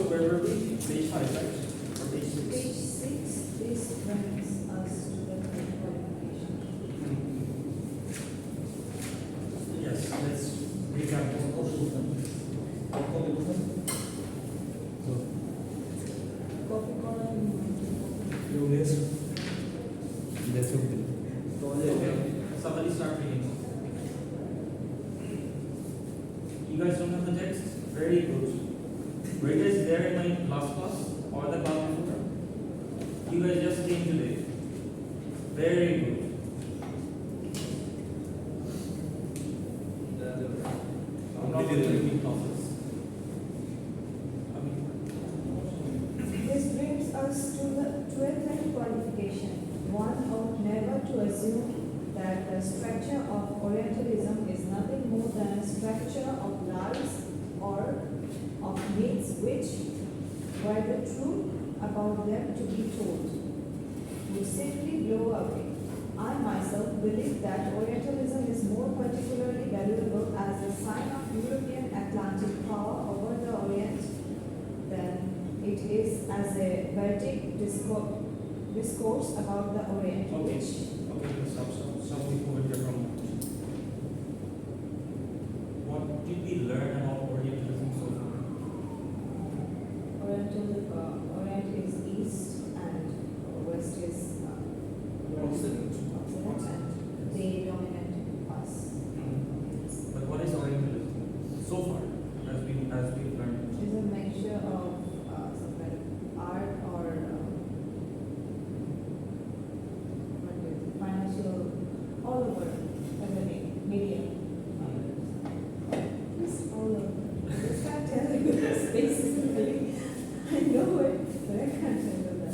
where were we? Page 5, right? Or page 6? Page 6, this brings us to the qualification. Yes, let's recap. Copy column. Okay, somebody start reading. You guys don't have the text? Very good. Were you guys there in my last class or the class before? You guys just came today. Very good. I'm not going to repeat classes. This brings us to a third qualification. One ought never to assume that the structure of Orientalism is nothing more than a structure of lies or of myths which, were the truth about them to be told, would simply blow away. I myself believe that Orientalism is more particularly valuable as a sign of European Atlantic power over the Orient than it is as a verdict discourse about the Orient. Okay, Which stop. We over here from what did we learn about Orientalism so far? Orient is east and west is Occident. Occident, and they dominate us. But what is Orientalism so far, as we've learned? It is a mixture of some kind of art or financial, all over everything, media. Just all over. I just can't tell you this basically. I know it, but I can't tell you that.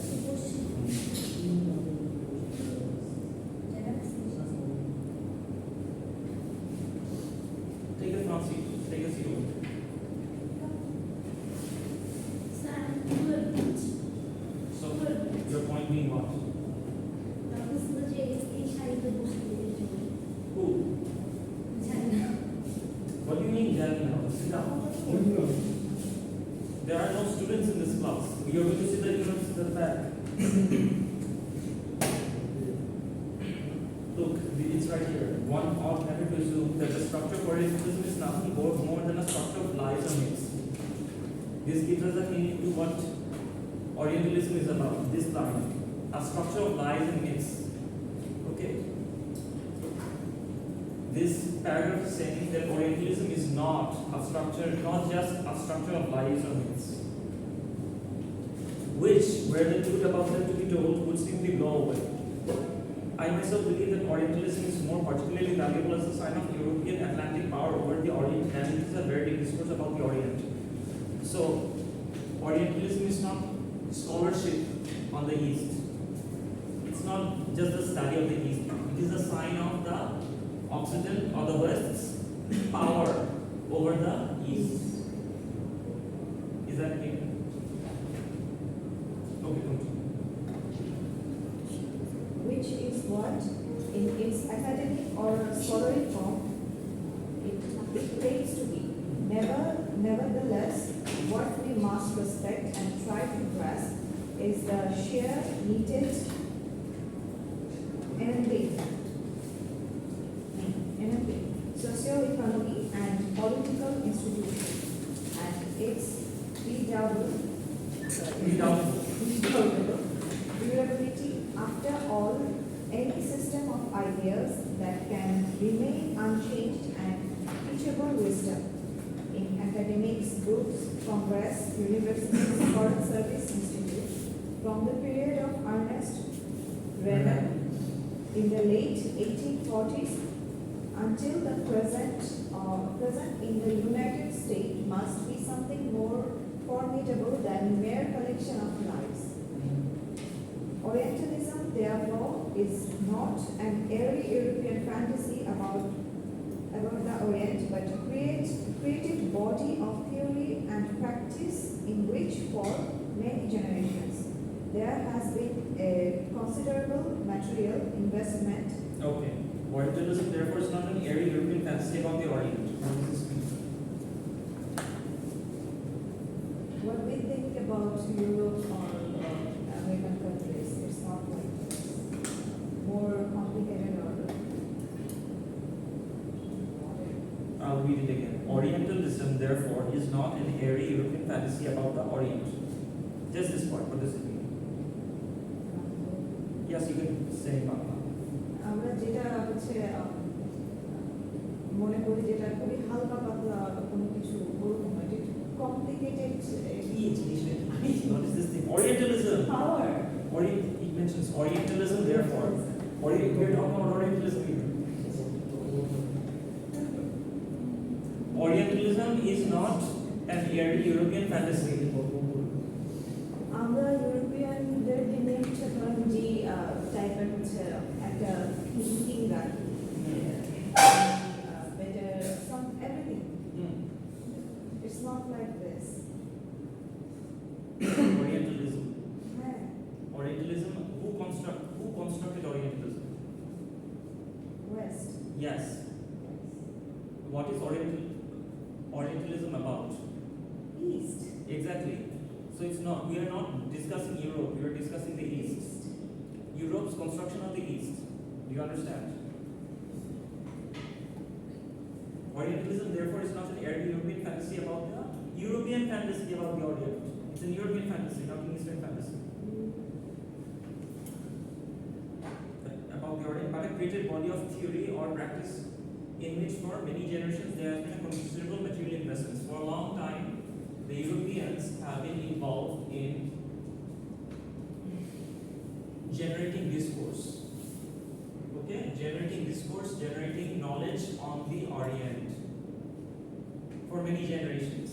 Take a front seat. Take a seat over there. So, your point being what? Who? What do you mean, Janina? Sit down. There are no students in this class. You are going to sit the students at the back. Look, it's right here. One ought never to assume that the structure of Orientalism is nothing more than a structure of lies or myths. This gives us a hint into what Orientalism is about. This line, a structure of lies and myths. Okay. This paragraph is saying that Orientalism is not a structure, not just a structure of lies or myths, which, were the truth about them to be told, would simply blow away. I myself believe that Orientalism is more particularly valuable as a sign of European Atlantic power over the Orient, and it is a very big discourse about the Orient. So, Orientalism is not scholarship on the East. It's not just the study of the East. It is a sign of the Occident or the West's power over the East. Is that clear? Okay, continue. Which is what, in its academic or scholarly form, it claims to be. Nevertheless, what we must respect and try to grasp is the sheer needed socio-economy and political institutions, and its redoubtable durability. After all, any system of ideas that can remain unchanged and teachable wisdom in academics, books, congress, universities, foreign service institutes, from the period of Ernest Renan in the late 1840s until the present in the United States, must be something more formidable than mere collection of lies. Orientalism, therefore, is not an airy European fantasy about the Orient, but a creative body of theory and practice in which, for many generations, there has been a considerable material investment. Okay. Orientalism, therefore, is not an airy European fantasy about the Orient. What we think Europe or American countries. It's not like this. More complicated or I'll read it again. Orientalism, therefore, is not an airy European fantasy about the Orient. Just this part. What does it mean? Yes, you can say Bangla. আমরা যেটা হচ্ছে মনে করি যেটা খুবই হালকা পাতলা কোনো কিছু ওরকম না, এটা কমপ্লিকেটেড কি জিনিসটা? What is this thing? Orientalism. Power It mentions Orientalism, therefore. We're talking about Orientalism here. Orientalism is not an airy European fantasy. আমরা ইউরোপিয়ানদের দিনে হচ্ছে ধরেন যে টাইপের হচ্ছে একটা থিঙ্কিং রাখি better some everything it's not like this Orientalism. হ্যাঁ Orientalism. Who constructed Orientalism? West Yes. What is Orientalism about? East Exactly. So it's not. We are not discussing Europe. We are discussing the East. Europe's construction of the East. Do you understand? Orientalism, therefore, is not an airy European fantasy about the European fantasy about the Orient. It's an European fantasy, not an Eastern fantasy. About the Orient, but a created body of theory or practice in which for many generations there has been a considerable material investments. For a long time, the Europeans have been involved in generating discourse. Okay? Generating knowledge on the Orient for many generations.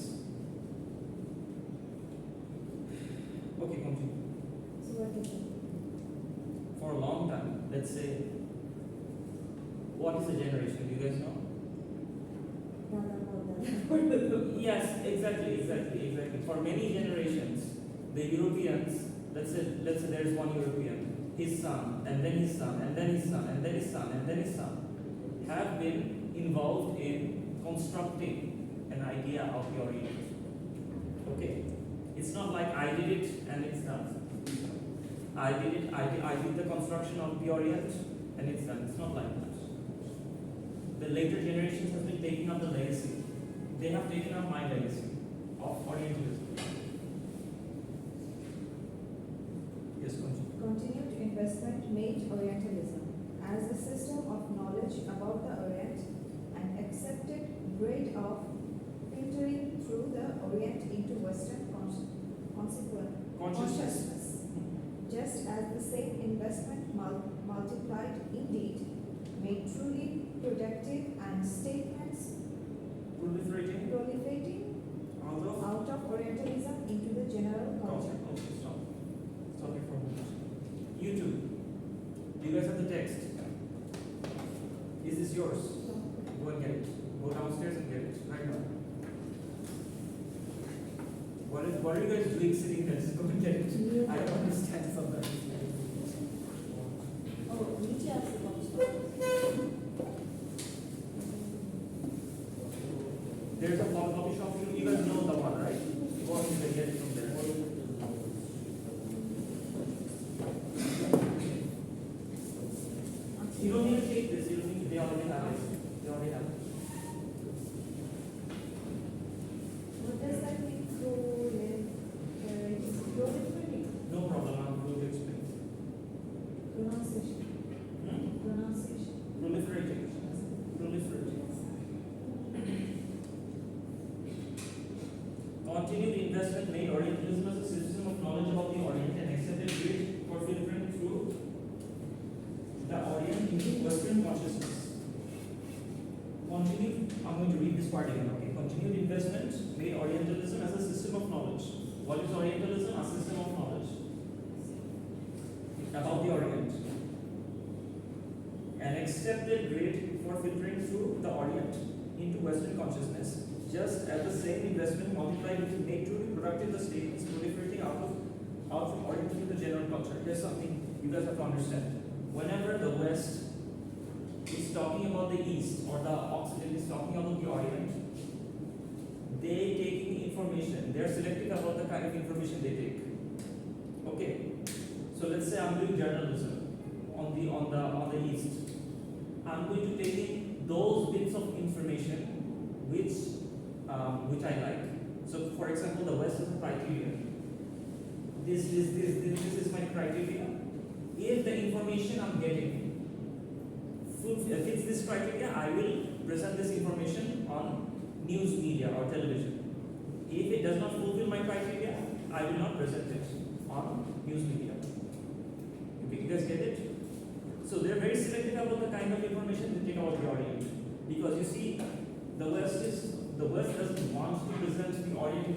Okay, continue. So what is it? For a long time, let's say, what is a generation? Do you guys know? Yes, exactly. For many generations, the Europeans, let's say there's one European, his son, and then his son, and then his son, and then his son, and then his son, have been involved in constructing an idea of the Orient. Okay? It's not like I did it and it's done. I did the construction of the Orient and it's done. It's not like that. The later generations have been taking up the legacy. They have taken up my legacy of Orientalism. Yes, continue. Continued investment made Orientalism as a system of knowledge about the Orient and accepted grade of filtering through the Orient into Western consciousness. Just as the same investment multiplied indeed made truly productive and statements proliferating out of Orientalism into the general culture. Okay, stop it for a moment. You two, do you guys have the text? Is this yours? Go and get it. Go downstairs and get it right now. What are you guys doing sitting there? Just go and get it. I don't understand sometimes. Oh, নিচে আছে There's a photocopy shop. You guys know the one, right? Go and get it from there. You don't need to take this. You don't need to. They already have it. What does that mean? Proliferating? No problem. I'm going to explain. Pronunciation. Proliferating. Continued investment made Orientalism as a system of knowledge about the Orient and accepted it for filtering through the Orient into Western consciousness. I'm going to read this part again, okay? Continued investment made Orientalism as a system of knowledge. What is Orientalism? A system of knowledge about the Orient. And accepted grade for filtering through the Orient into Western consciousness. Just as the same investment multiplied to make truly productive the statements proliferating out from Orient into the general culture. Here's something you guys have to understand. Whenever the West is talking about the East or the Occident is talking about the Orient, they taking information. They're selective about the kind of information they take. Okay, so let's say I'm doing journalism on the east. I'm going to take in those bits of information which I like. So, for example, the West has a criteria. This is my criteria. If the information I'm getting fits this criteria, I will present this information on news media or television. If it does not fulfill my criteria, I will not present it on news media. Okay, you guys get it? So they're very selective about the kind of information they take about the Orient. Because you see, the West doesn't want to present the Orient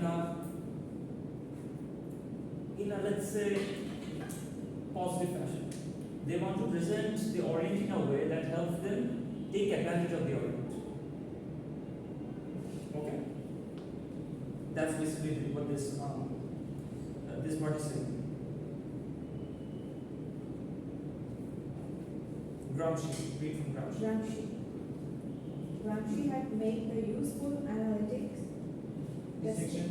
in a let's say positive fashion. They want to present the Orient in a way that helps them take advantage of the Orient. Okay? That's basically what this part is saying. Read from Gramsci. Gramsci had made the useful analytics distinction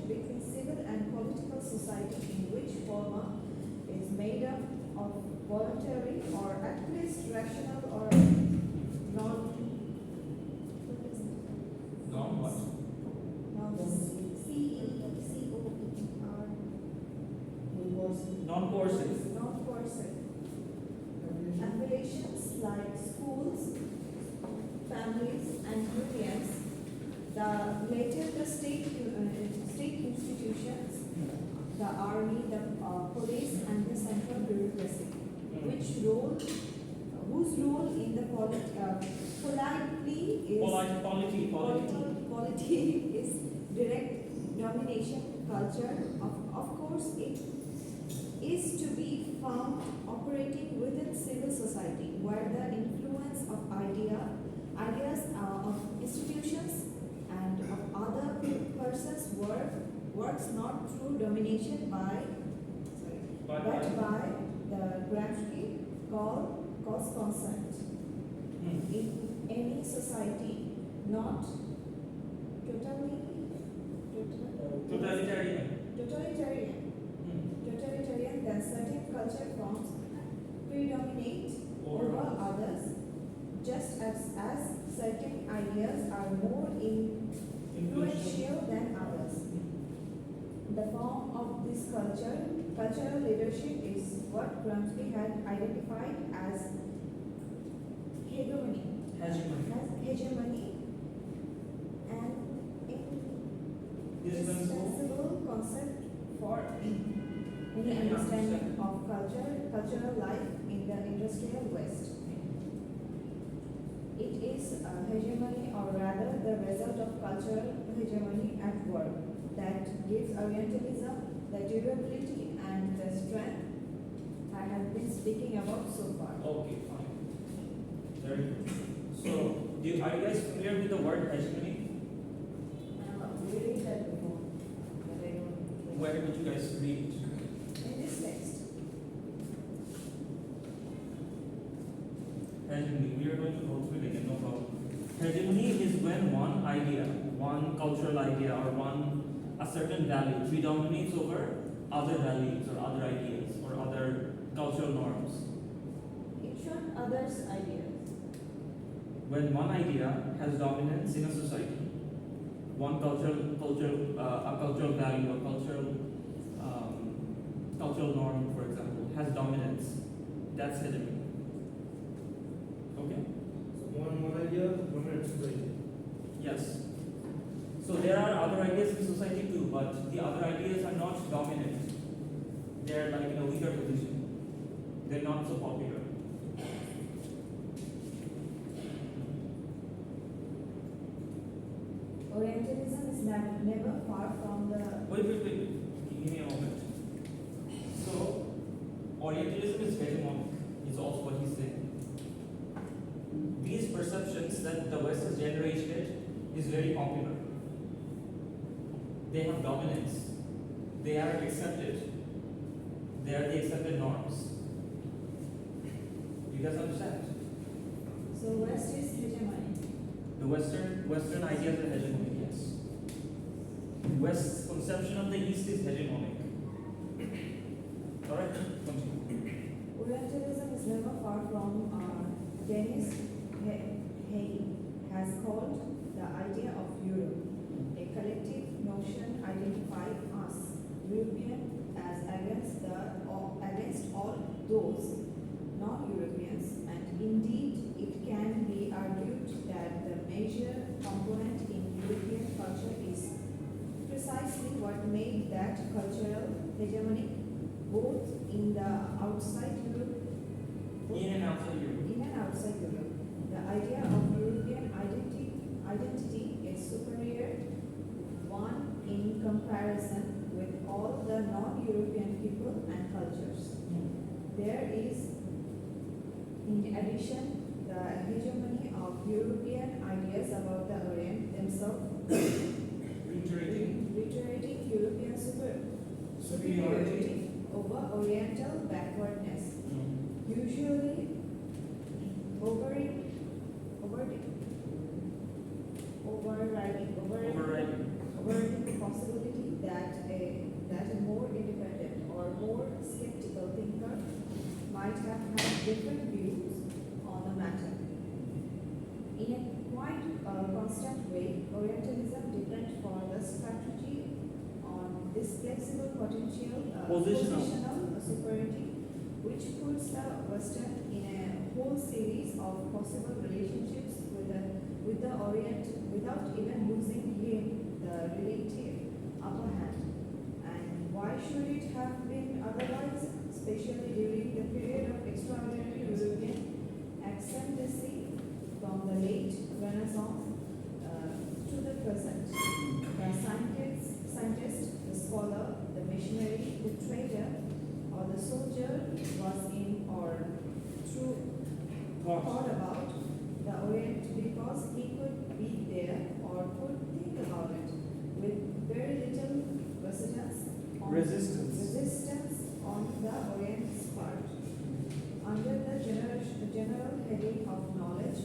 between civil and political society, in which former is made up of voluntary or at least rational or non what? Non-coercive. Non-coercive. Affiliations like schools, families, and unions. The later the state institutions, the army, the police, and the central bureaucracy, whose role in the polity is direct domination culture. Of course, it is to be found operating within civil society, where the influence of ideas of institutions and of other persons works not through domination but by the Gramsci cause consent. In any society not totalitarian, then certain culture forms predominate over others, just as certain ideas are more influential than others. The form of this cultural leadership is what Gramsci had identified as hegemony, and indispensable concept for any understanding of cultural life in the industrial West. It is hegemony, or rather the result of cultural hegemony at work, that gives Orientalism the durability and the strength I have been speaking about so far. Okay, fine. Very good. So, are you guys familiar with the word hegemony? We read that before, but I don't. Where did you guys read it? In this text. Hegemony. We are going to go through it again, no problem. Hegemony is when one idea, one cultural idea, or a certain value predominates over other values or other ideas or other cultural norms. It shows others' ideas. When one idea has dominance in a society, one cultural value or cultural norm, for example, has dominance, that's hegemony. Okay? So one idea dominates society. Yes. So there are other ideas in society too, but the other ideas are not dominant. They're like in a weaker position. They're not so popular. Orientalism is never far from the. Wait. Give me a moment. So, Orientalism is hegemonic, is also what he's saying. These perceptions that the West has generated is very popular. They have dominance. They are accepted. They are the accepted norms. You guys understand? So West is hegemony. The Western ideas are hegemonic, yes. West's conception of the East is hegemonic. Alright, continue. Orientalism is never far from Dennis Hay has called the idea of Europe a collective notion identifying us, European, as against all those non-Europeans, and indeed it can be argued that the major component in European culture is precisely what made that cultural hegemonic both in the outside Europe, In and outside Europe. in and outside Europe. The idea of European identity is superior one in comparison with all the non-European people and cultures. There is, in addition, the hegemony of European ideas about the Orient themselves, reiterating European superiority over Oriental backwardness, usually overriding the possibility that a more independent or more skeptical thinker might have had different views on the matter. In a quite constant way, Orientalism depends for the strategy on this flexible positional superiority, which puts the Western in a whole series of possible relationships with the Orient without even losing the relative upper hand. And why should it have been otherwise, especially during the period of extraordinary European ascendancy from the late Renaissance to the present? The scientist, the scholar, the missionary, the trader, or the soldier was in or thought about the Orient because he could be there or could think about it with very little resistance on the Orient's part. Under the general heading of knowledge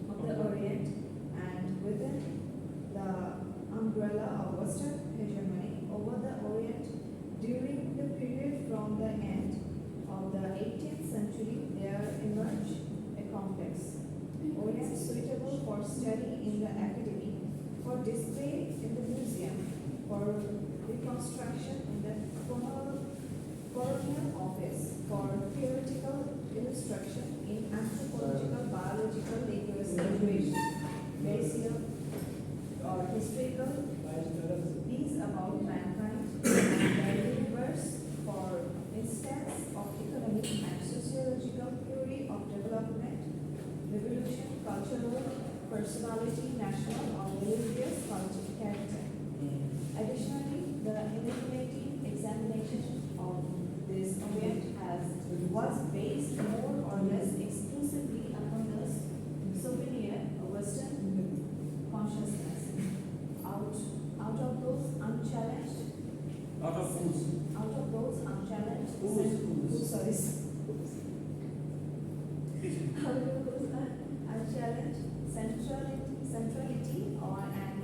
of the Orient and within the umbrella of Western hegemony over the Orient during the period from the end of the 18th century, there emerged a complex Orient suitable for study in the academy, for display in the museum, for reconstruction in the colonial office, for theoretical illustration in anthropological, biological, linguistic, racial, or historical these about mankind and the universe, for instance, of economic and sociological theory of development, revolution, cultural, personality, national or religious culture character. Additionally, the illuminating examination of this Orient was based more or less exclusively upon the souvenir of Western consciousness. Out of those unchallenged centrality or an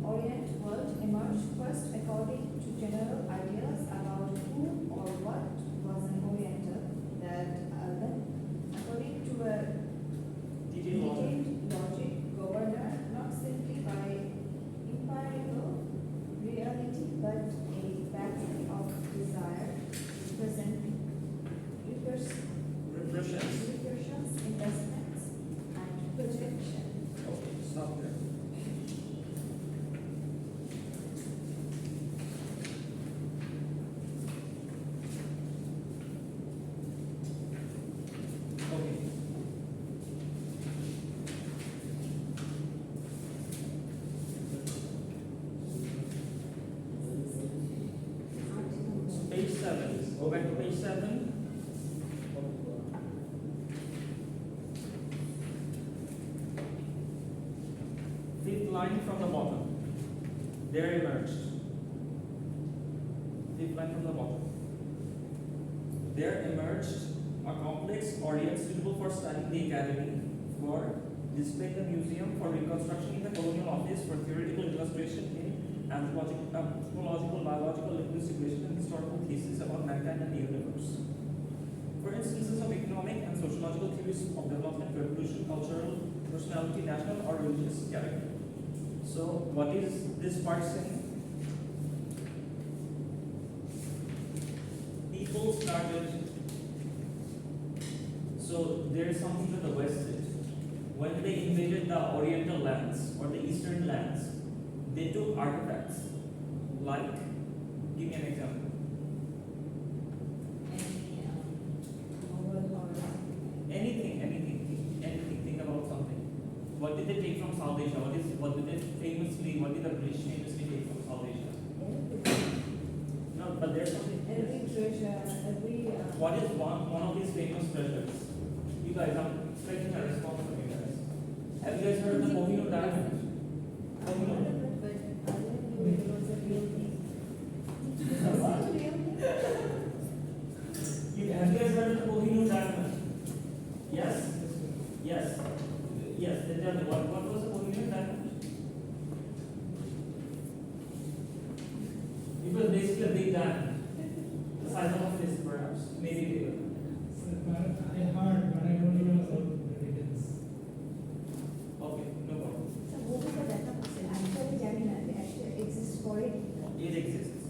Orient world emerged first according to general ideas about who or what was an Oriental, that then according to a detailed logic governed not simply by empirical reality but a battery of desire, repressions, investments, and projection. Okay, stop there. Okay. Page 7. Go back to page 7. Fifth line from the bottom. There emerged. Fifth line from the bottom. There emerged a complex Orient suitable for studying the academy, for displayed in the museum for reconstruction in the colonial office for theoretical illustration in anthropological, biological, linguistic, and historical thesis about mankind and the universe. For instances of economic and sociological theories of development, revolution, cultural, personality, national or religious character. So, what is this part saying? People started. So there is something that the West did. When they invaded the Oriental lands or the Eastern lands, they took artifacts like, give me an example. Anything. Think about something. What did they take from South Asia? What did the British famously take from South Asia? No, but there's something. Every treasure, every. What is one of these famous treasures? You guys, I'm expecting a response from you guys. Have you guys heard of the Kohinoor diamond? Kohinoor. But I don't know if it was a real thing. What? It's a real thing. Have you guys heard of the Kohinoor diamond? Yes? Yes. Then tell me, what was the Kohinoor diamond? It was basically a big diamond. The size of a fist, perhaps. Maybe bigger. I heard, but I don't know about the details. Okay, no problem. So, what is the data person? Actually, Jamina, actually exists for it. It exists.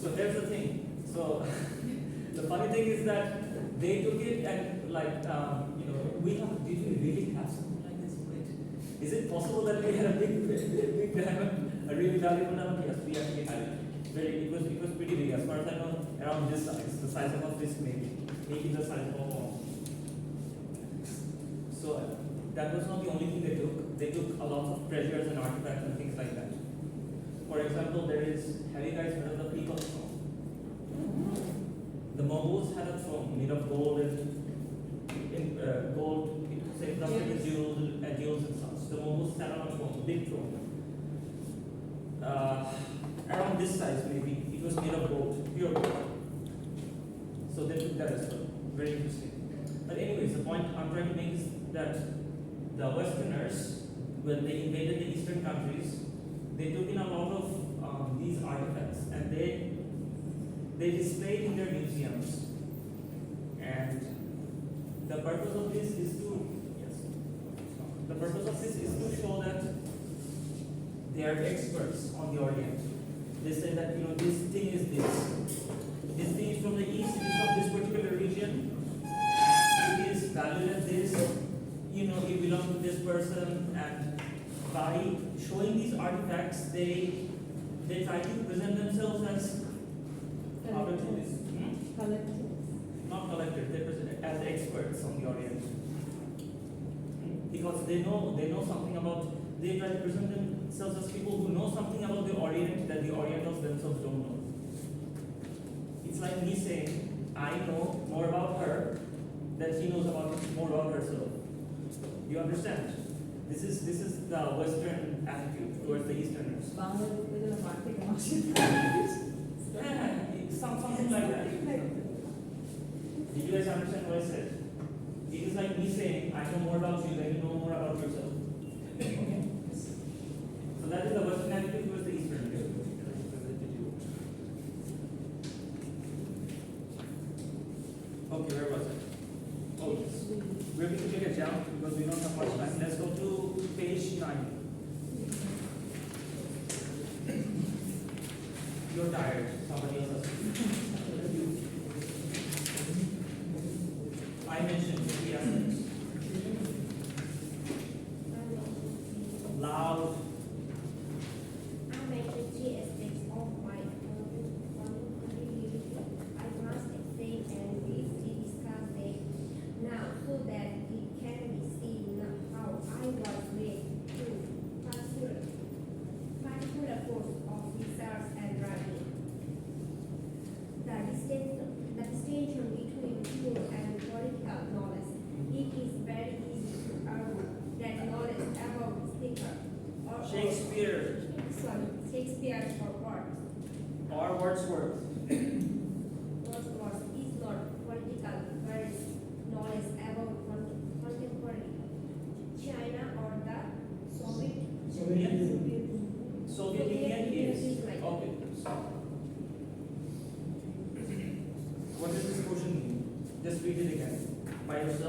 So that's the thing. So the funny thing is that they took it and did we really have something like this? Wait, is it possible that we had a big diamond, a really valuable diamond? Yes, we actually had it. It was pretty big. As far as I know, around this size, the size of a fist maybe the size of a palm. So that was not the only thing they took. They took a lot of treasures and artifacts and things like that. For example, have you guys heard of the peacock throne? The Mongols had a throne made of gold gold, say, dusted with jewels and such. The Mongols sat on a throne, big throne. Around this size maybe. It was made of gold, pure gold. So they took that as well. Very interesting. But anyways, the point I'm trying to make is that the Westerners, when they invaded the Eastern countries, they took in a lot of these artifacts and they displayed in their museums. And the purpose of this is to show that they are experts on the Orient. They say that this thing is this. This thing is from the East, it is from this particular region. It is valued as this. It belongs to this person, and by showing these artifacts, they try to present themselves as not collectors. They present it as experts on the Orient because they know something about. They try to present themselves as people who know something about the Orient that the Orientals themselves don't know. It's like me saying, I know more about her than she knows more about herself. You understand? This is the Western attitude towards the Easterners. Something like that. Did you guys understand what I said? It is like me saying, I know more about you than you know more about yourself. Okay? So that is the Western attitude towards the Eastern. Okay, where was it? Oh, yes. We're going to take a jump because we don't have much time. Let's go to page 9. You're tired. Somebody else has to. I mentioned three aspects. Loud. I mentioned three aspects of my contribution. I must explain and briefly discuss them now so that it can be seen how I was led to particular course of research and writing. The distinction between pure and political knowledge. It is very easy to argue that knowledge about speaker or Shakespeare Shakespeare or words. Or Wordsworth. Wordsworth is not political, whereas knowledge about contemporary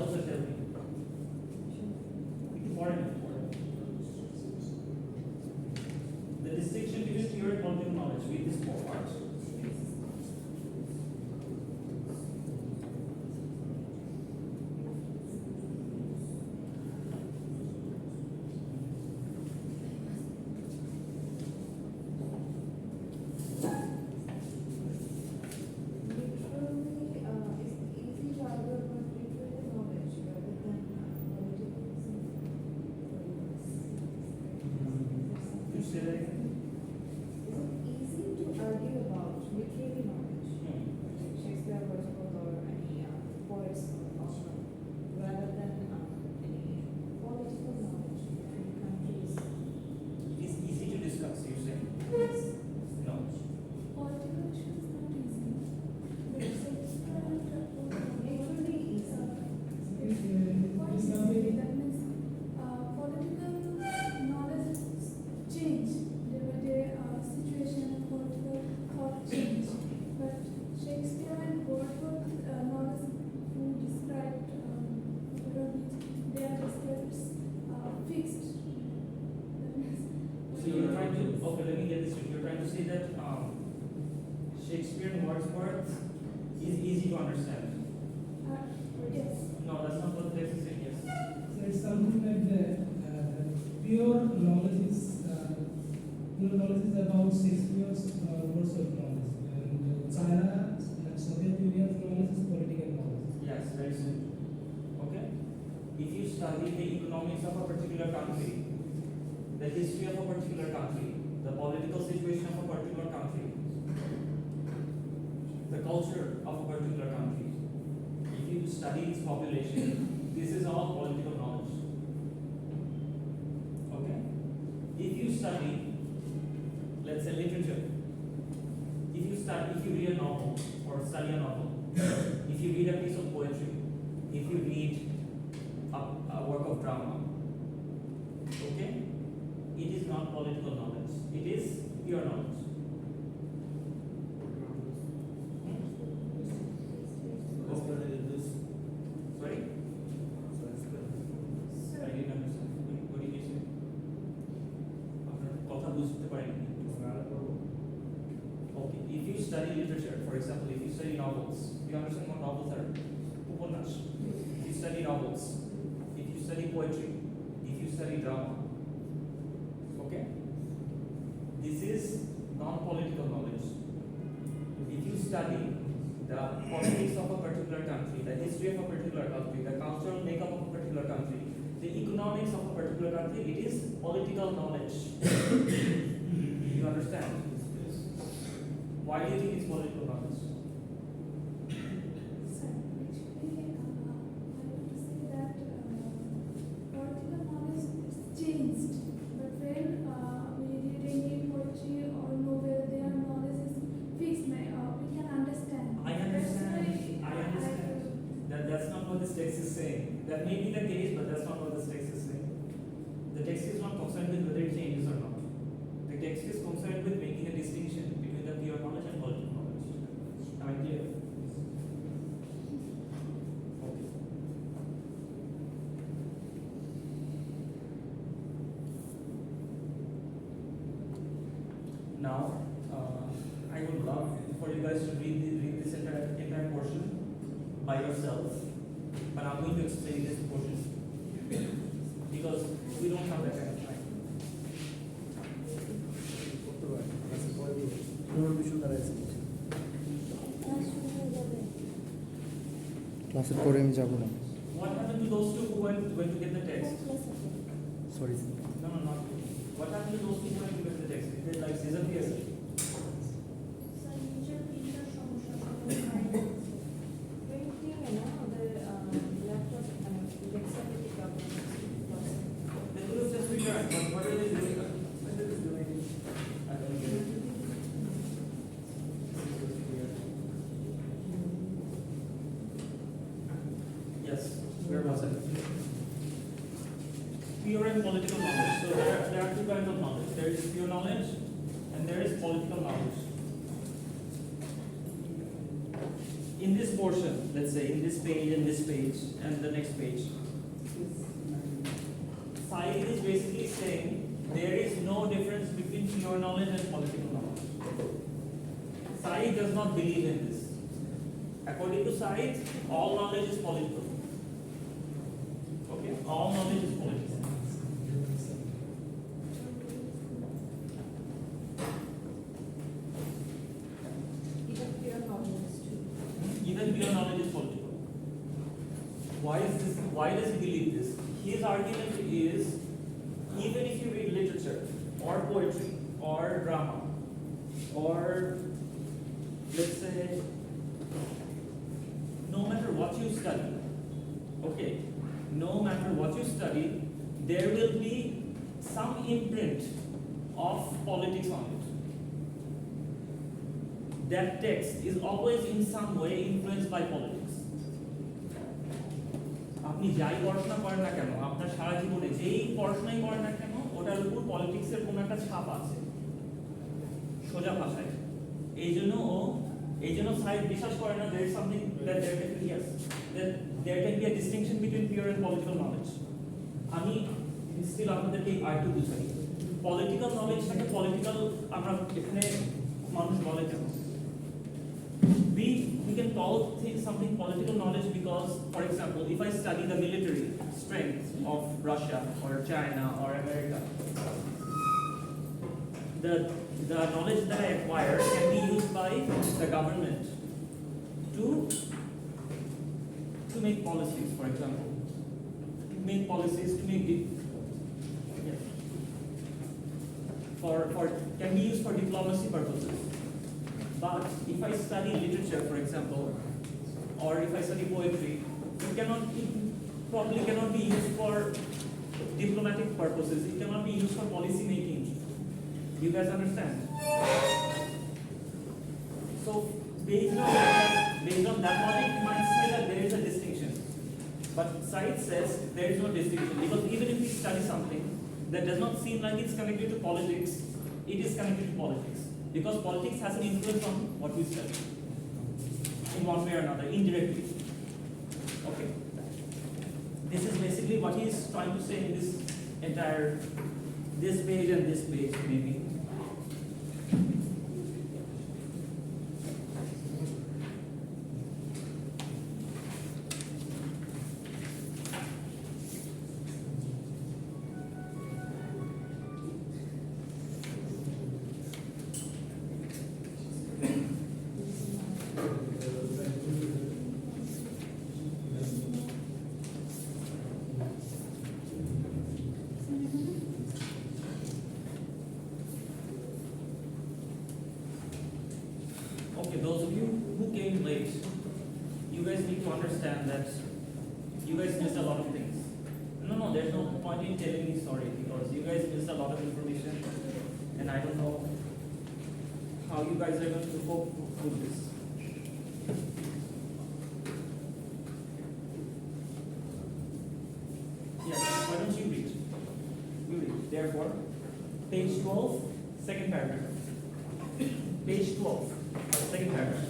also tell me. Foreign. The distinction between pure and political knowledge with this four parts. You say that again? Is it easy to argue about literary knowledge? Shakespeare, Marjuque, or any poets or author, rather than any political knowledge between countries? It's easy to discuss, you say? Yes. No. Political issues not easy. But Literally easy. This that means political knowledge change day by day, situation and political thought change. But Shakespeare and Wordsworth knowledge who described their descripts fixed. That means So you're trying to, okay, let me get this straight. You're trying to say that Shakespeare and Wordsworth is easy to understand. yes. No, that's not what the text is saying, yes. So it's something like that. Pure knowledge is about Shakespeare's words of knowledge, and China and Soviet Union's knowledge is political knowledge. Yes, very simple. Okay? If you study the economics of a particular country, the history of a particular country, the political situation of a particular country, the culture of a particular country, if you study its population, this is all political knowledge. Okay? If you study, let's say literature, if you read a novel or study a novel, if you read a piece of poetry, if you read a work of drama, okay, it is not political knowledge. It is pure knowledge. Sorry? I didn't understand. What did you say? আপনার কথা বুঝতে পারিনি। Okay, if you study literature, for example, if you study novels, you understand what novels are? Upanas. If you study novels, if you study poetry, if you study drama, okay? This is non-political knowledge. If you study the politics of a particular country, the history of a particular country, the cultural makeup of a particular country, the economics of a particular country, it is political knowledge. You understand? Why do you think it's political knowledge? Sir, actually, I want to say that political knowledge is changed. But when we read any poetry or novel, their knowledge is fixed. We can understand. I understand. I understand. That's not what this text is saying. That may be the case, but that's not what this text is saying. The text is not concerned with whether it changes or not. The text is concerned with making a distinction between the pure knowledge and political knowledge. Am I clear? Okay. Now, I would love for you guys to read this entire portion by yourself, but I'm going to explain this portion because we don't have that kind of time. ক্লাসের পরে আমি যাব না What happened to those two who went to get the text? Sorry No, not you. What happened to those two who went to get the text? Did they like disappear? Printing, the laptop gets certificate of They could have just returned, but what are they doing? What are they doing? I don't get it. Yes, where was it? Pure and political knowledge. So there are two kinds of knowledge. There is pure knowledge and there is political knowledge. in this portion, let's say in this page and the next page, Said is basically saying there is no difference between pure knowledge and political knowledge. Said does not believe in this. According to Said, all knowledge is political. Okay, all knowledge is political. Even pure knowledge is true. Even pure knowledge is political. Why is this? Why does he believe this? His argument is, even if you read literature or poetry or drama or let's say no matter what you study, okay, no matter what you study, there will be some imprint of politics on it. That text is always in some way influenced by politics. আপনি যাই পড়াশোনা করেন না কেন, আপনার সারা জীবনে যেই পড়াশোনাই করেন না কেন, ওটার উপর পলিটিক্সের কোনো একটা ছাপ আছে, সোজা ভাষায়। এই জন্য সাইড বিশ্বাস করে না there is something that there can be, yes, that there can be a distinction between pure and political knowledge. আমি স্টিল আপনাদেরকে আরেকটু বুঝাই, পলিটিক্যাল নলেজটাকে পলিটিক্যাল আমরা এখানে মানুষ বলে কেন? We can call something political knowledge because, for example, if I study the military strength of Russia or China or America, the knowledge that I acquire can be used by the government to make policies, for example, can be used for diplomacy purposes. But if I study literature, for example, or if I study poetry, it probably cannot be used for diplomatic purposes. It cannot be used for policy making. You guys understand? So based on that logic, you might say that there is a distinction. But Said says there is no distinction, because even if we study something that does not seem like it's connected to politics, it is connected to politics. Because politics has an influence on what we study in one way or another, indirectly. Okay. This is basically what he is trying to say in this page and this page, maybe. Those of you who came late, you guys need to understand that you guys missed a lot of things. No, there's no point in telling me sorry, because you guys missed a lot of information, and I don't know how you guys are going to cope with this. Yes, why don't you read? You read. Therefore, page 12, second paragraph. Page 12. Second paragraph.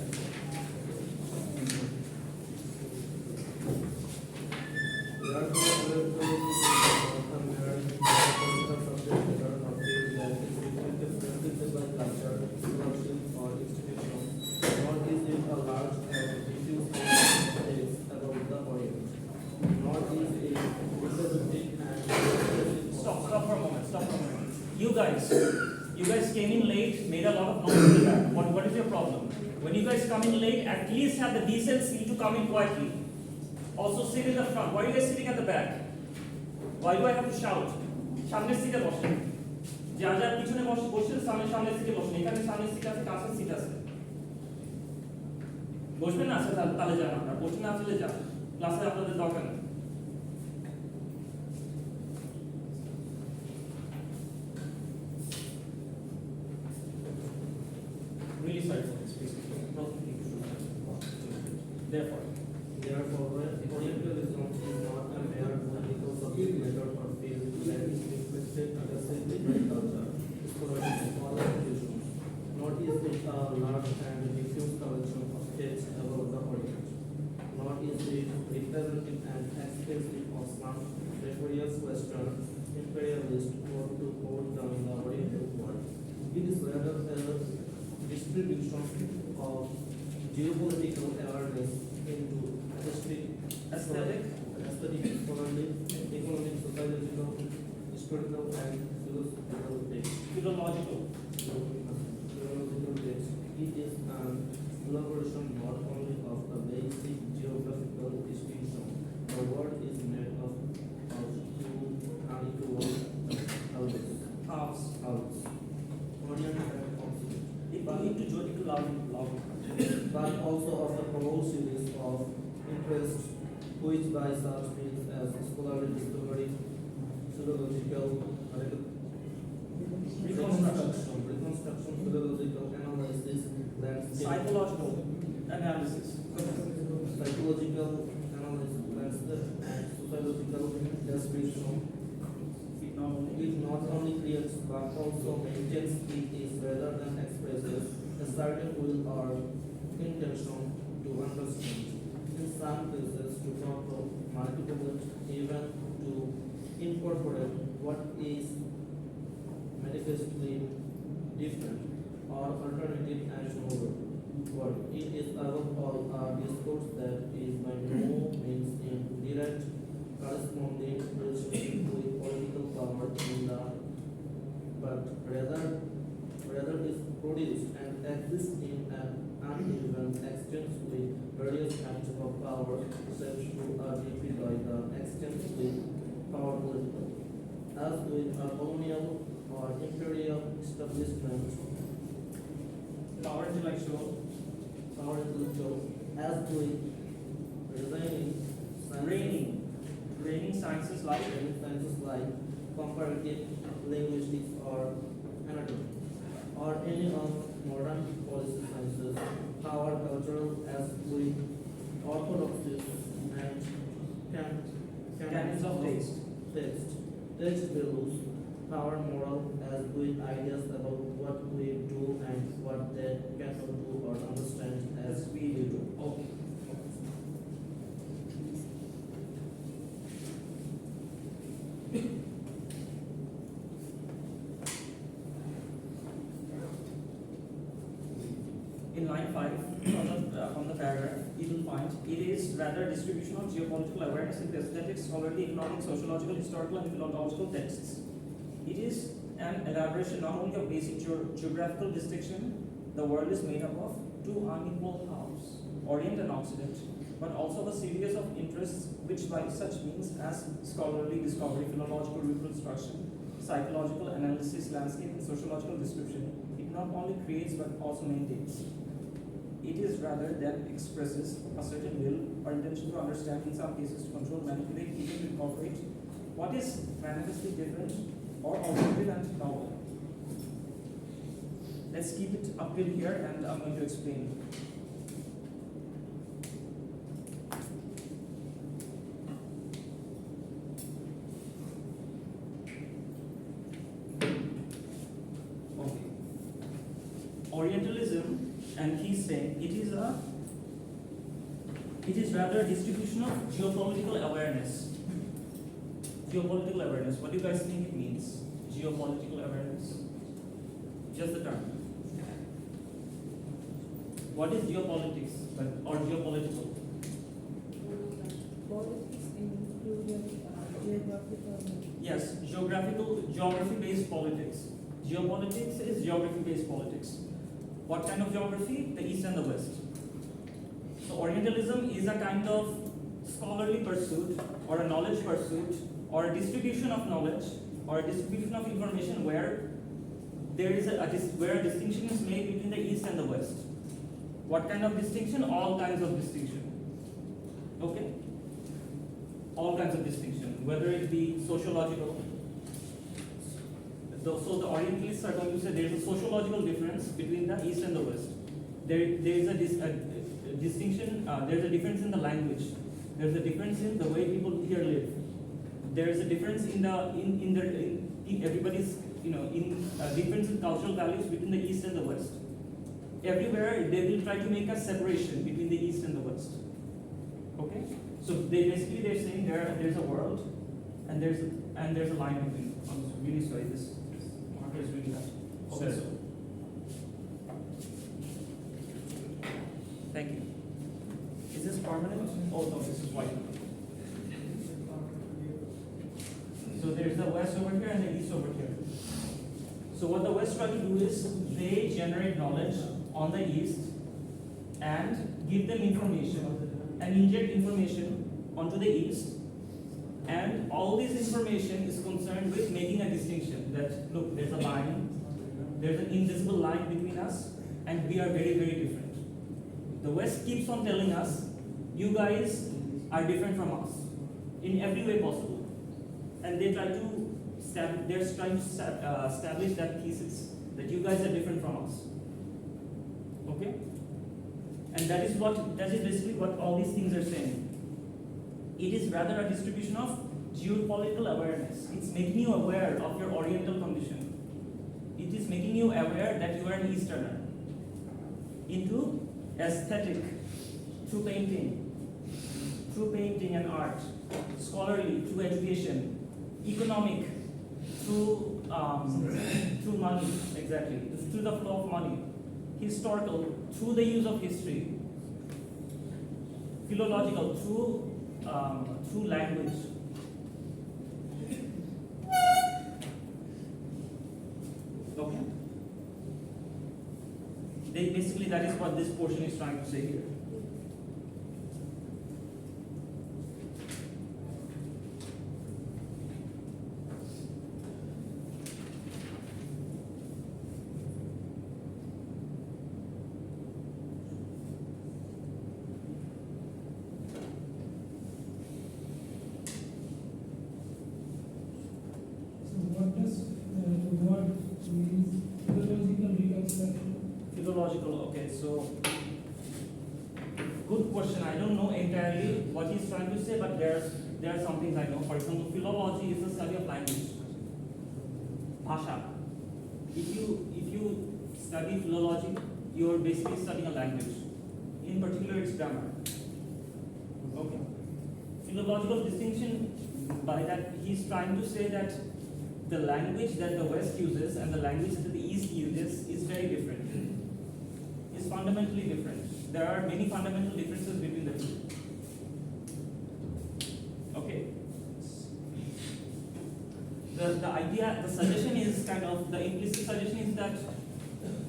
Stop for a moment. You guys came in late, made a lot of noise in the back. What is your problem? When you guys come in late, at least have the decency to come in quietly. Also sit in the front. Why are you guys sitting at the back? Why do I have to shout? সামনের সিটে বসেন। যার পিছনে বসেন সামনের সিটে বসেন। এখানে সামনের সিট আছে, কাছের সিট আছে। বসবেন না, আচ্ছা তাহলে যান আপনারা। বসে না চলে যান। ক্লাসে আপনাদের দরকার নেই। Really sorry for this, please. Therefore, Orientalism is not a mere political subject matter or field that is requested aggressively by culture, scholars, or institutions, nor is it a large and diffuse collection of texts about the Orient. some nefarious Western imperialists want to hold down the Oriental world. It is rather a distribution of geopolitical awareness into Aesthetic, scholarly, economic, sociological, historical, and philosophical texts. philological. It is an elaboration not only of the basic geographical distinction. The world is made of two unequal Halves. halves, Orient and Occident, Itu loud. but also of a whole series of interests which by such means as scholarly discovery, philological reconstruction, philological analysis, landscape, Psychological analysis. psychological analysis, landscape, and sociological description. It not only creates but also maintains it is rather than expresses a certain will or intention to understand. In some cases to control, manipulate, even to incorporate what is manifestly different or alternative and novel. Word. It is above all a discourse that is by no means in direct corresponding relationship with political power in the but rather is produced and exists in an uneven exchange with various kinds of power such to are defined by the exchange with power political. As with a colonial or imperial establishment, Power intellectual. as with Reigning sciences like sciences like comparative linguistics or anatomy, or any of modern policy sciences, power cultural as with orthodoxies and canons of taste. text values, power moral as with ideas about what we do and what they cannot do or understand as we do. Okay. In line 5 from the paragraph, you will find it is rather distribution of geopolitical awareness in aesthetic, scholarly, economic, sociological, historical, and philological texts. It is an elaboration not only of basic geographical distinction, the world is made up of two unequal halves, Orient and Occident, but also of a series of interests which by such means as scholarly discovery, philological reconstruction, psychological analysis, landscape, and sociological description, it not only creates but also maintains. It is rather than expresses a certain will or intention to understand, in some cases to control, manipulate, even to incorporate what is manifestly different or alternative and novel. Let's keep it up till here and I'm going to explain. Okay. Orientalism, and he's saying it is rather a distribution of geopolitical awareness. Geopolitical awareness. What do you guys think it means? Geopolitical awareness. Just the term. What is geopolitics or geopolitical? Politics included geographical. Yes, geography-based politics. Geopolitics is geography-based politics. What kind of geography? The East and the West. So Orientalism is a kind of scholarly pursuit or a knowledge pursuit or a distribution of knowledge or a distribution of information where there is where a distinction is made between the East and the West. What kind of distinction? All kinds of distinction. Okay? All kinds of distinction, whether it be sociological. So the Orientalists are going to say there is a sociological difference between the East and the West. There is a distinction. There is a difference in the language. There is a difference in the way people here live. There is a difference in everybody's difference in cultural values between the East and the West. Everywhere they will try to make a separation between the East and the West. Okay, So they're saying there's a world and there's a line between. I'm really sorry, this marker is really bad. Okay, so thank you. Is this permanent? Oh no, this is white. So there's the west over here and the east over here. So what the west try to do is they generate knowledge on the east and give them information and inject information onto the east. And all this information is concerned with making a distinction that look, there's a line, there's an invisible line between us, and we are very, very different. The West keeps on telling us, you guys are different from us in every way possible. And they try to establish that thesis that you guys are different from us. Okay? And that is basically what all these things are saying. It is rather a distribution of geopolitical awareness. It's making you aware of your Oriental condition. It is making you aware that you are an Easterner. Into aesthetic, through painting and art, scholarly, through education, economic, through money, exactly, through the flow of money, historical, through the use of history, philological, through language. Okay. Basically, that is what this portion is trying to say here. Philological, okay, so good question. I don't know entirely what he's trying to say, but there are some things I know. For example, philology is the study of language. Bhasha. If you study philology, you're basically studying a language. In particular, it's grammar. Okay. Philological distinction, by that he's trying to say that the language that the West uses and the language that the East uses is very different. Is fundamentally different. There are many fundamental differences between the two. Okay. The idea, the suggestion is kind of, the implicit suggestion is that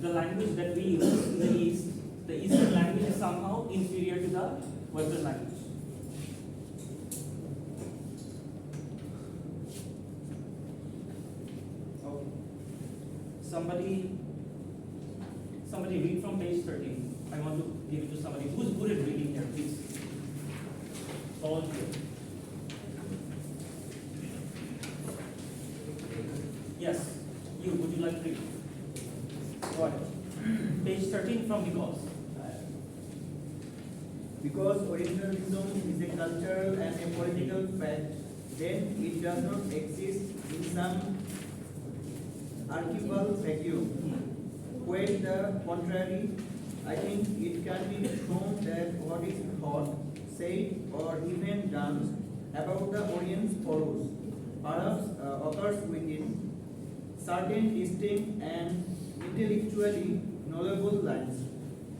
the language that we use in the East, the Eastern language is somehow inferior to the Western language. Okay. Somebody read from page 13. I want to give it to somebody who's good at reading here, please. All here. Yes, would you like to read? Go ahead. Page 13 from because. Because Orientalism is a cultural and a political fact, then it does not exist in some archival vacuum. Quite the contrary, I think it can be shown that what is thought, said, or even done about the Orient's porous perhaps occurs within certain distinct and intellectually knowable lines.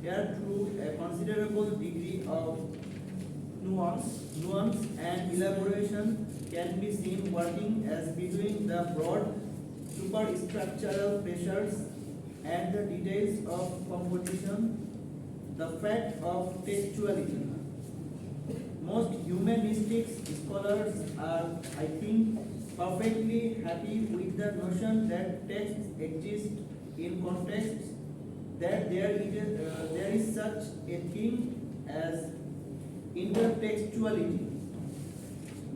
Here, through a considerable degree of nuance and elaboration can be seen working as between the broad superstructural pressures and the details of composition, the fact of textuality. Most humanistic scholars are, I think, perfectly happy with the notion that texts exist in contexts, that there is such a thing as intertextuality,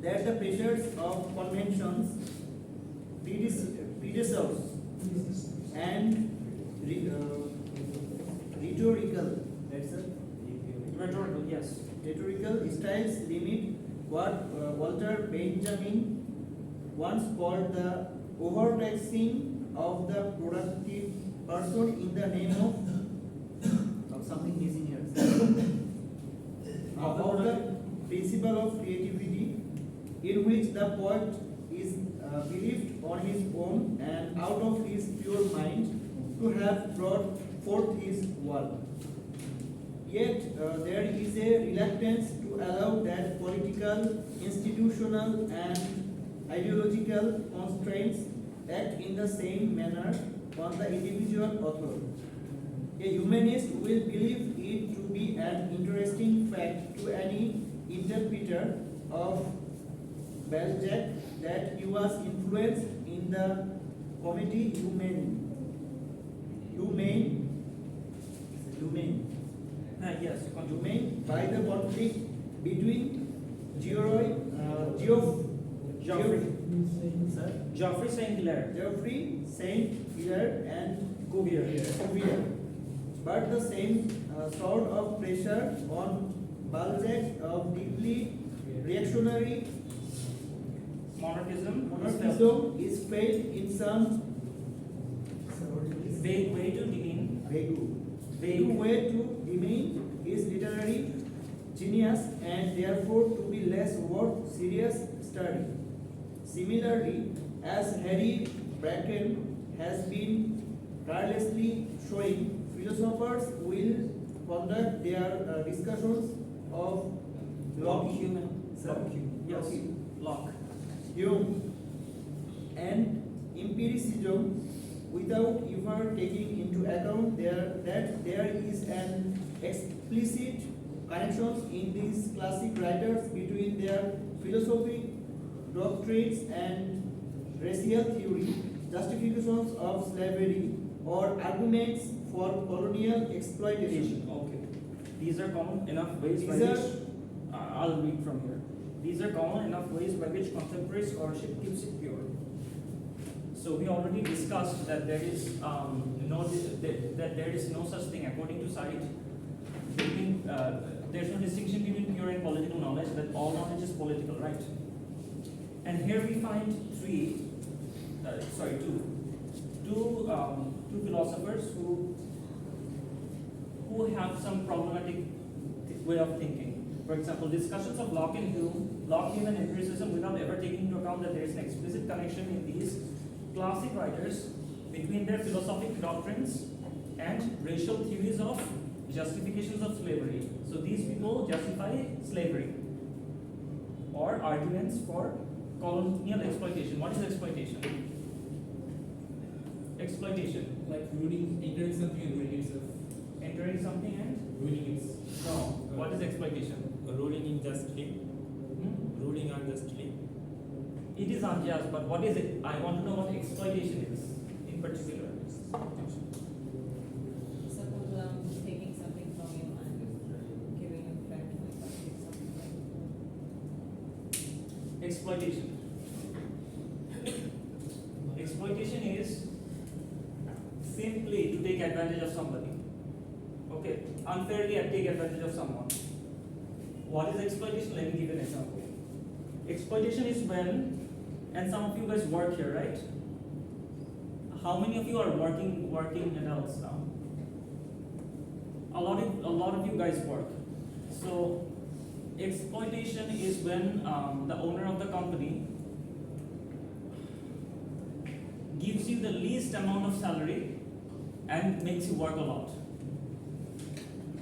that the pressures of conventions, predecessors, and rhetorical styles limit what Walter Benjamin once called the overtaxing of the productive person in the name of something missing here. Of the principle of creativity, in which the poet is believed on his own and out of his pure mind to have brought forth his work. Yet there is a reluctance to allow that political, institutional, and ideological constraints act in the same manner on the individual author. A humanist will believe it to be an interesting fact to any interpreter of Balzac that he was influenced in the comedy Yes, humane by the conflict between Geoffrey Saint Hilaire. Geoffrey Saint Hilaire and Cuvier. Cuvier. But the same sort of pressure on Balzac of deeply reactionary Monarchism is felt in some vague way to demean vague way to demean his literary genius and therefore to be less worth serious study. Similarly, as Harry Bracken has been tirelessly showing, philosophers will conduct their discussions of Locke, Hume, and empiricism without ever taking into account that there is an explicit connection in these classic writers between their philosophic doctrines and racial theory, justifications of slavery, or arguments for colonial exploitation. Okay. These are common enough ways by These are- which I'll read from here. These are common enough ways by which contemporary scholarship keeps it pure. So we already discussed that there is that there is no such thing, according to Said, between there's no distinction between pure and political knowledge. That all knowledge is political, right? And here we find two philosophers who have some problematic way of thinking. For example, discussions of Locke and Hume and empiricism without ever taking into account that there is an explicit connection in these classic writers between their philosophic doctrines and racial theories of justifications of slavery. So these people justify slavery or arguments for colonial exploitation. What is exploitation? Exploitation. Like entering something and ruining itself. Entering something and Ruining its. no. What is exploitation? Ruling unjustly. Hmm? Ruling unjustly. It is unjust, but what is it? I want to know what exploitation is in particular. Suppose I'm taking something from you and giving it back to my country, something like Exploitation. Exploitation is simply to take advantage of somebody. Okay, unfairly take advantage of someone. What is exploitation? Let me give an example. Exploitation is when, and some of you guys work here, right? How many of you are working adults now? A lot of you guys work. So exploitation is when the owner of the company gives you the least amount of salary and makes you work a lot.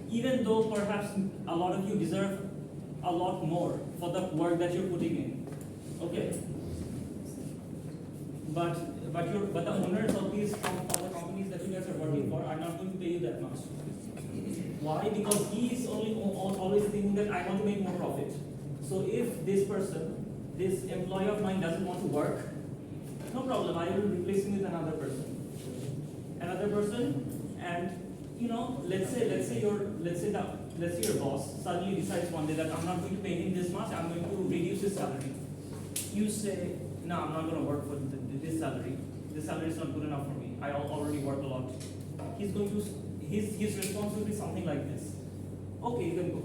Even though perhaps a lot of you deserve a lot more for the work that you're putting in. Okay. But the owners of these other companies that you guys are working for are not going to pay you that much. Why? Because he is always thinking that I want to make more profit. So if this person, this employee of mine doesn't want to work, no problem, I will replace him with another person. And let's say your boss suddenly decides one day that I'm not going to pay him this much, I'm going to reduce his salary. You say, no, I'm not going to work for this salary. This salary is not good enough for me. I already work a lot. His response will be something like this. Okay, you can go.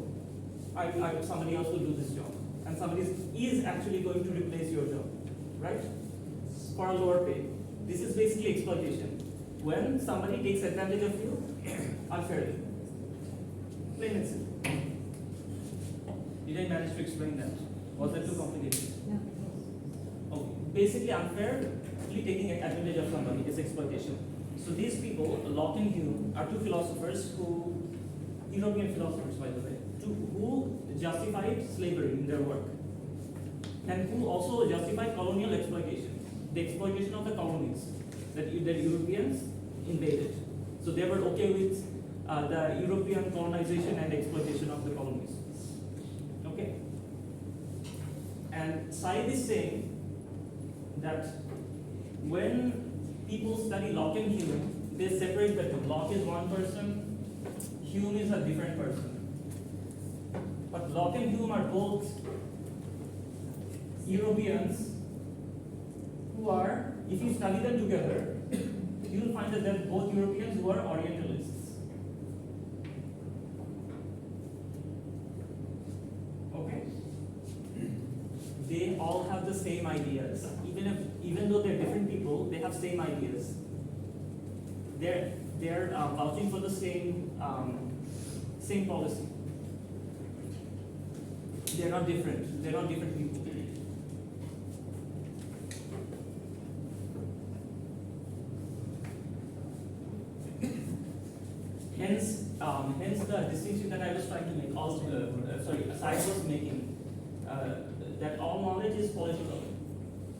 Somebody else will do this job. And somebody is actually going to replace your job. Right? For a lower pay. This is basically exploitation. When somebody takes advantage of you unfairly. Plain and simple. Did I manage to explain that? Was that too complicated? No. Okay. Basically, unfairly taking advantage of somebody is exploitation. So these people, Locke and Hume, are two philosophers who, European philosophers by the way, who justified slavery in their work, and who also justified colonial exploitation, the exploitation of the colonies that the Europeans invaded. So they were okay with the European colonization and exploitation of the colonies. Okay? And Said is saying that when people study Locke and Hume, they separate the two. Locke is one person, Hume is a different person. But Locke and Hume are both Europeans who are, if you study them together, you will find that they're both Europeans who are Orientalists. Okay? They all have the same ideas. Even though they're different people, they have same ideas. They're vouching for the same policy. They're not different. They're not different people. Hence the distinction that I was trying to make. Aside was making that all knowledge is political.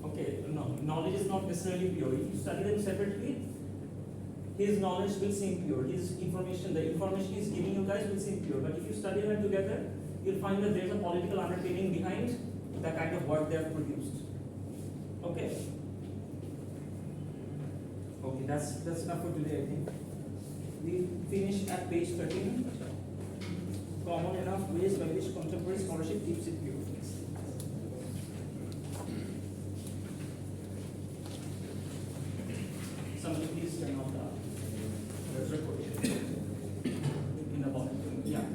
Okay, no, knowledge is not necessarily pure. If you study them separately, his knowledge will seem pure. His information, the information he's giving you guys will seem pure. But if you study them together, you'll find that there's a political underpinning behind the kind of work they have produced. Okay. Okay, that's enough for today, I think. We finish at page 13. Common enough ways by which contemporary scholarship keeps it pure. Somebody please turn off the recording.